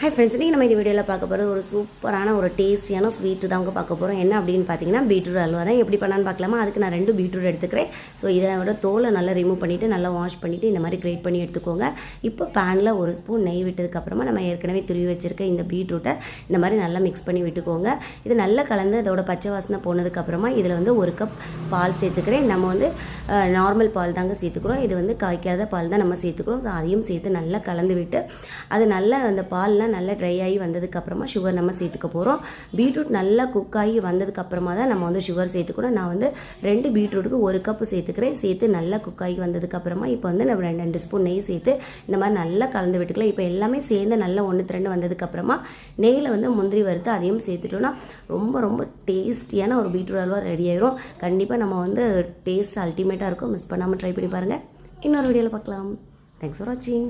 Hi friends, இன்றைக்கி நம்ம இந்த வீடியோவில் பார்க்க போகிறது ஒரு சூப்பரான ஒரு டேஸ்டியான ஸ்வீட்டு தான் பார்க்க போகிறோம். என்ன அப்படின்னு பார்த்தீங்கன்னா பீட்ரூட் அல்வா தான். எப்படி பண்ணான்னு பார்க்கலாமா? அதுக்கு நான் 2 பீட்ரூட் எடுத்துக்கிறேன். ஸோ இதோட தோலை நல்லா ரிமூவ் பண்ணிவிட்டு நல்லா வாஷ் பண்ணிவிட்டு இந்த மாதிரி கிரேட் பண்ணி எடுத்துக்கோங்க. இப்போ பேனில் 1 ஸ்பூன் நெய் விட்டதுக்கப்புறமா நம்ம ஏற்கனவே துருவி வச்சுருக்க இந்த பீட்ரூட்டை இந்த மாதிரி நல்லா மிக்ஸ் பண்ணி விட்டுக்கோங்க. இது நல்லா கலந்து அதோட பச்சை வாசனை போனதுக்கப்புறமா இதில் 1 கப் பால் சேர்த்துக்கிறேன். நம்ம நார்மல் பால் தாங்க சேர்த்துக்கிறோம். இது காய்க்காத பால் தான் நம்ம சேர்த்துக்கிறோம். ஸோ அதையும் சேர்த்து நல்லா கலந்து விட்டு அது நல்லா அந்த பால்லாம் நல்லா ட்ரை ஆகி வந்ததுக்கப்புறமா சுகர் நம்ம சேர்த்துக்க போகிறோம். பீட்ரூட் நல்லா குக் ஆகி வந்ததுக்கப்புறமா தான் நம்ம சுகர் சேர்த்துக்கணும். நான் 2 பீட்ரூட்டுக்கு 1 கப்பு சேர்த்துக்கிறேன். சேர்த்து நல்லா குக் ஆகி வந்ததுக்கப்புறமா இப்போ நம்ம 2 ஸ்பூன் நெய் சேர்த்து இந்த மாதிரி நல்லா கலந்து விட்டுக்கலாம். இப்போ எல்லாமே சேர்ந்து நல்லா 1:2 வந்ததுக்கப்புறமா நெய்யில் முந்திரி வறுத்து அதையும் சேர்த்துட்டோன்னா ரொம்ப ரொம்ப டேஸ்டியான ஒரு பீட்ரூட் அல்வா ரெடி ஆயிரும். கண்டிப்பாக நம்ம டேஸ்ட் அல்டிமேட்டாக இருக்கும். மிஸ் பண்ணாமல் ட்ரை பண்ணி பாருங்கள். இன்னொரு வீடியோவில் பார்க்கலாம். தேங்க்ஸ் ஃபார் வாட்சிங்.